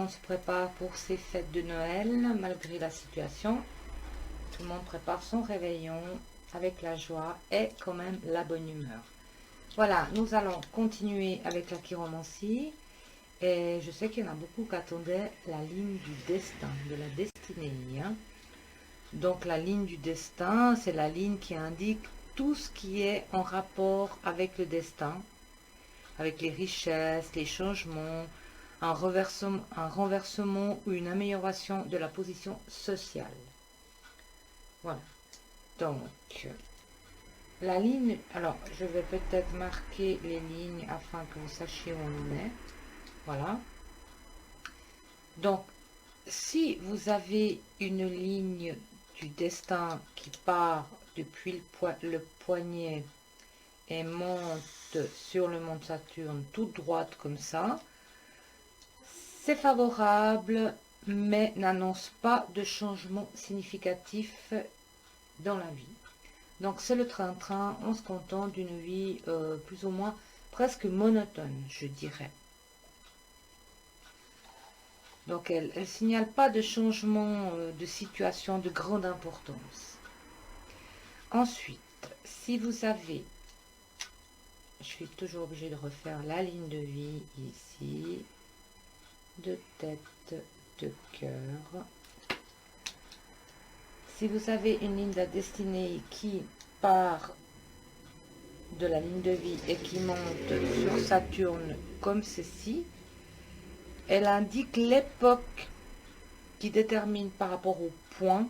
monde se prépare pour ses fêtes de Noël, malgré la situation. Tout le monde prépare son réveillon avec la joie et quand même la bonne humeur. Voilà, nous allons continuer avec la chiromancie. Et je sais qu'il y en a beaucoup qui attendaient la ligne du destin, de la destinée. Hein. Donc la ligne du destin, c'est la ligne qui indique tout ce qui est en rapport avec le destin, avec les richesses, les changements, un renversement ou une amélioration de la position sociale. Voilà. Donc, la ligne, alors je vais peut-être marquer les lignes afin que vous sachiez où on en est. Voilà. Donc, si vous avez une ligne du destin qui part depuis le poignet et monte sur le mont Saturne toute droite comme ça, c'est favorable, mais n'annonce pas de changement significatif dans la vie. Donc c'est le train-train, on se contente d'une vie plus ou moins presque monotone, je dirais. Donc elle ne signale pas de changement de situation de grande importance. Ensuite, si vous avez, je suis toujours obligée de refaire la ligne de vie ici, de tête, de cœur. Si vous avez une ligne de la destinée qui part de la ligne de vie et qui monte sur Saturne comme ceci, elle indique l'époque qui détermine par rapport au point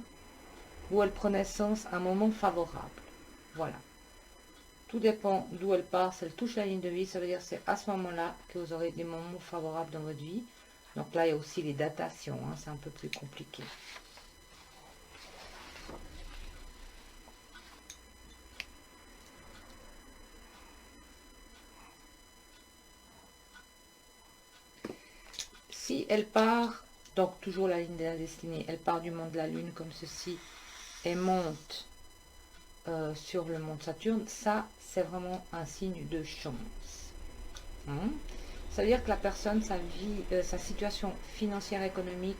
où elle prend naissance un moment favorable. Voilà. Tout dépend d'où elle part. Si elle touche la ligne de vie, ça veut dire que c'est à ce moment-là que vous aurez des moments favorables dans votre vie. Donc là, il y a aussi les datations. Hein, c'est un peu plus compliqué. Si elle part, donc toujours la ligne de la destinée, elle part du mont de la Lune comme ceci et monte sur le mont Saturne, ça c'est vraiment un signe de chance. Hein? Ça veut dire que la personne, sa vie, sa situation financière, économique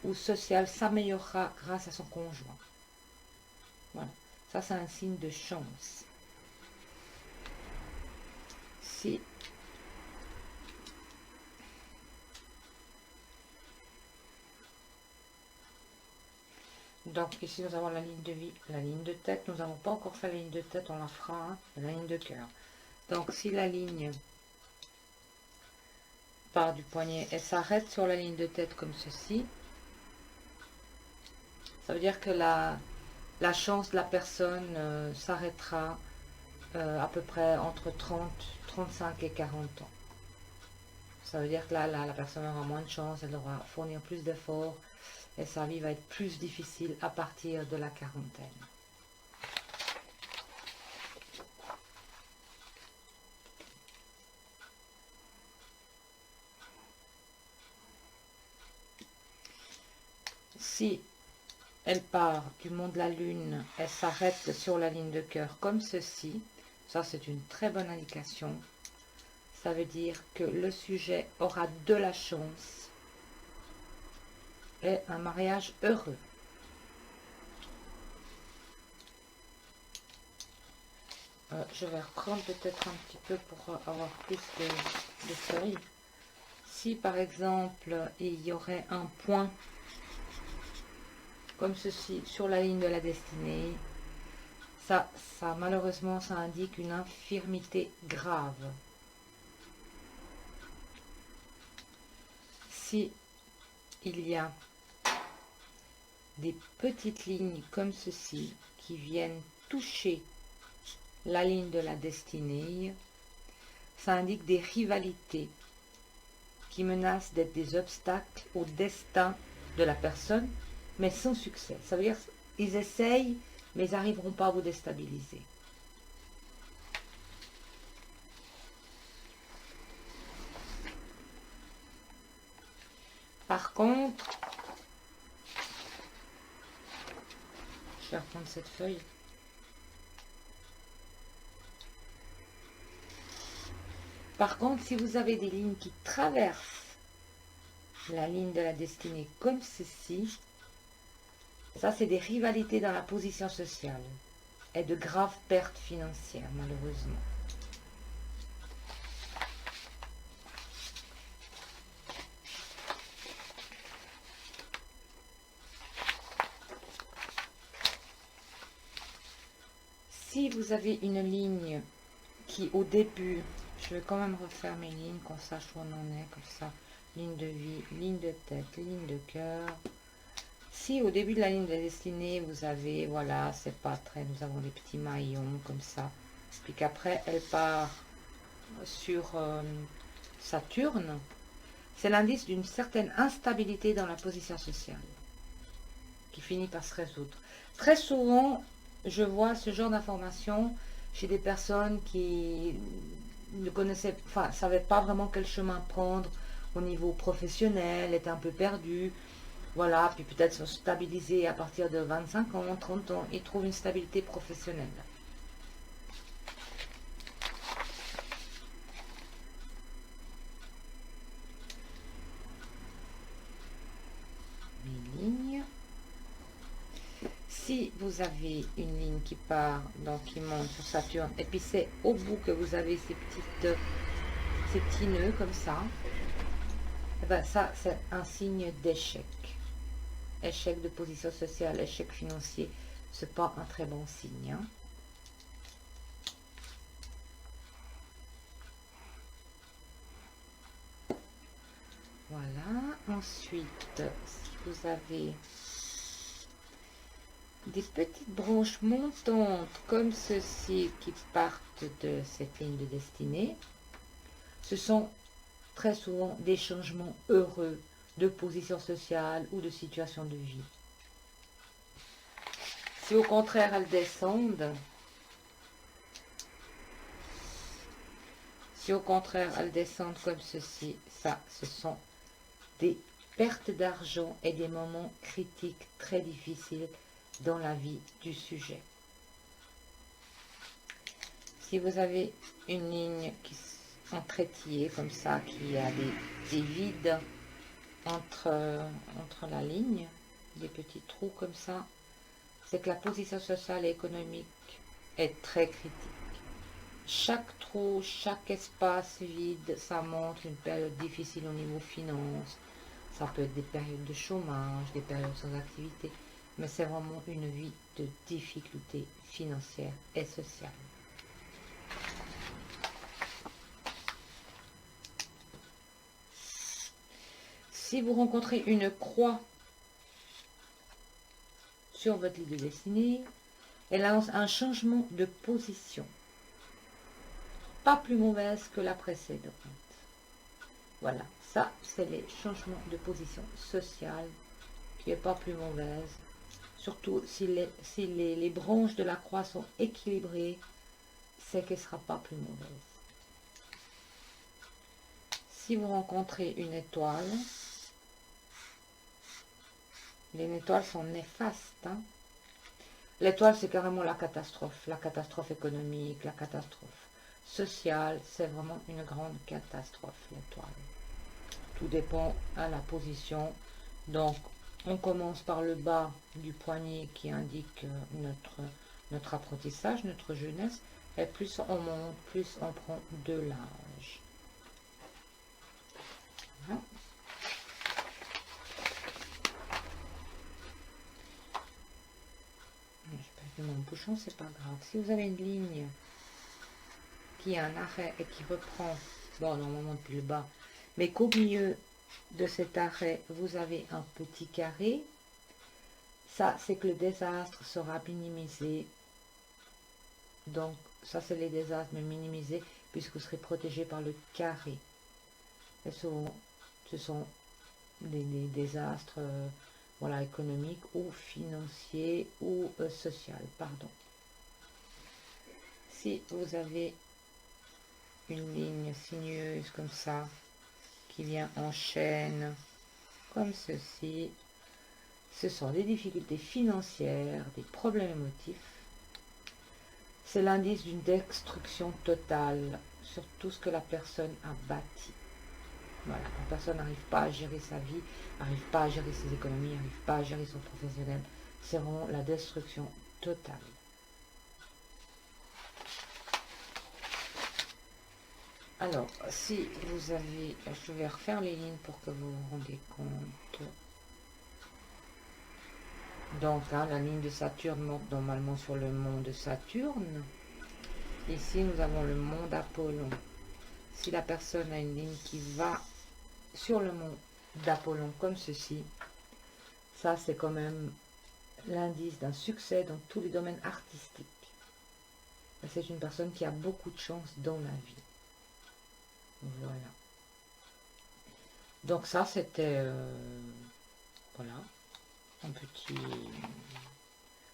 ou sociale s'améliorera grâce à son conjoint. Voilà, ça c'est un signe de chance. Si donc ici nous avons la ligne de vie, la ligne de tête, nous n'avons pas encore fait la ligne de tête, on la fera, hein, la ligne de cœur. Donc si la ligne part du poignet et s'arrête sur la ligne de tête comme ceci, ça veut dire que la chance de la personne s'arrêtera à peu près entre 30, 35 et 40 ans. Ça veut dire que là, la personne aura moins de chance, elle devra fournir plus d'efforts et sa vie va être plus difficile à partir de la quarantaine. Si elle part du mont de la Lune, elle s'arrête sur la ligne de cœur comme ceci, ça c'est une très bonne indication. Ça veut dire que le sujet aura de la chance et un mariage heureux. Je vais reprendre peut-être un petit peu pour avoir plus de feuilles. Si par exemple il y aurait un point comme ceci sur la ligne de la destinée, ça malheureusement ça indique une infirmité grave. Si il y a des petites lignes comme ceci qui viennent toucher la ligne de la destinée, ça indique des rivalités qui menacent d'être des obstacles au destin de la personne, mais sans succès. Ça veut dire qu'ils essayent, mais ils n'arriveront pas à vous déstabiliser. Par contre, je vais reprendre cette feuille. Par contre, si vous avez des lignes qui traversent la ligne de la destinée comme ceci. Ça, c'est des rivalités dans la position sociale et de graves pertes financières, malheureusement. Si vous avez une ligne qui, au début, je vais quand même refaire mes lignes, qu'on sache où on en est, comme ça. Ligne de vie, ligne de tête, ligne de cœur. Si au début de la ligne de destinée, vous avez, voilà, c'est pas très, nous avons des petits maillons comme ça. Puis qu'après, elle part sur Saturne. C'est l'indice d'une certaine instabilité dans la position sociale qui finit par se résoudre. Très souvent, je vois ce genre d'informations chez des personnes qui ne connaissaient, enfin, ne savaient pas vraiment quel chemin prendre au niveau professionnel, étaient un peu perdus. Voilà, puis peut-être sont stabilisés à partir de 25 ans, 30 ans, et trouvent une stabilité professionnelle. Mes lignes. Si vous avez une ligne qui part, donc qui monte sur Saturne, et puis c'est au bout que vous avez ces petits nœuds comme ça, et ben ça c'est un signe d'échec. Échec de position sociale, échec financier, c'est pas un très bon signe. Hein. Voilà. Ensuite, si vous avez des petites branches montantes comme ceci qui partent de cette ligne de destinée, ce sont très souvent des changements heureux de position sociale ou de situation de vie. Si au contraire elles descendent, comme ceci, ça, ce sont des pertes d'argent et des moments critiques très difficiles dans la vie du sujet. Si vous avez une ligne qui en trétillé comme ça, qui a des vides entre la ligne, des petits trous comme ça, c'est que la position sociale et économique est très critique. Chaque trou, chaque espace vide, ça montre une période difficile au niveau finance. Ça peut être des périodes de chômage, des périodes sans activité, mais c'est vraiment une vie de difficultés financières et sociales. Si vous rencontrez une croix sur votre ligne de destinée, elle annonce un changement de position. Pas plus mauvaise que la précédente. Voilà, ça c'est les changements de position sociale qui n'est pas plus mauvaise. Surtout si les branches de la croix sont équilibrées, c'est qu'elle ne sera pas plus mauvaise. Si vous rencontrez une étoile, les étoiles sont néfastes. Hein. L'étoile, c'est carrément la catastrophe économique, la catastrophe sociale. C'est vraiment une grande catastrophe, l'étoile. Tout dépend à la position. Donc, on commence par le bas du poignet qui indique notre apprentissage, notre jeunesse. Et plus on monte, plus on prend de l'âge. Voilà. J'ai perdu mon bouchon, c'est pas grave. Si vous avez une ligne qui a un arrêt et qui reprend, bon, normalement depuis le bas, mais qu'au milieu de cet arrêt, vous avez un petit carré, ça, c'est que le désastre sera minimisé. Donc, ça, c'est les désastres, mais minimisés, puisque vous serez protégé par le carré. Et souvent, ce sont des désastres voilà, économiques ou financiers ou sociaux, pardon. Si vous avez une ligne sinueuse comme ça, qui vient en chaîne, comme ceci, ce sont des difficultés financières, des problèmes émotifs. C'est l'indice d'une destruction totale sur tout ce que la personne a bâti. Voilà, la personne n'arrive pas à gérer sa vie, n'arrive pas à gérer ses économies, n'arrive pas à gérer son professionnel. C'est vraiment la destruction totale. Alors, si vous avez... Je vais refaire les lignes pour que vous vous rendiez compte. Donc, hein, la ligne de Saturne monte normalement sur le mont de Saturne. Ici, nous avons le mont d'Apollon. Si la personne a une ligne qui va sur le mont d'Apollon comme ceci, ça c'est quand même l'indice d'un succès dans tous les domaines artistiques. C'est une personne qui a beaucoup de chance dans la vie. Voilà. Donc ça c'était voilà un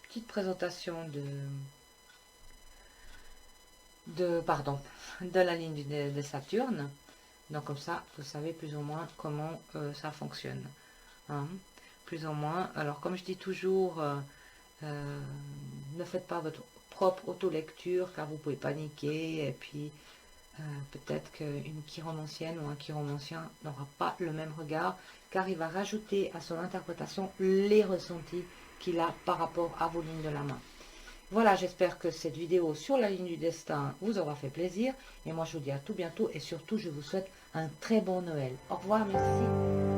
petite présentation pardon, de la ligne de Saturne. Donc comme ça, vous savez plus ou moins comment ça fonctionne. Hein. Plus ou moins. Alors comme je dis toujours, ne faites pas votre propre auto-lecture car vous pouvez paniquer et puis peut-être qu'une chiromancienne ou un chiromancien n'aura pas le même regard car il va rajouter à son interprétation les ressentis qu'il a par rapport à vos lignes de la main. Voilà, j'espère que cette vidéo sur la ligne du destin vous aura fait plaisir. Et moi, je vous dis à tout bientôt et surtout, je vous souhaite un très bon Noël. Au revoir, merci.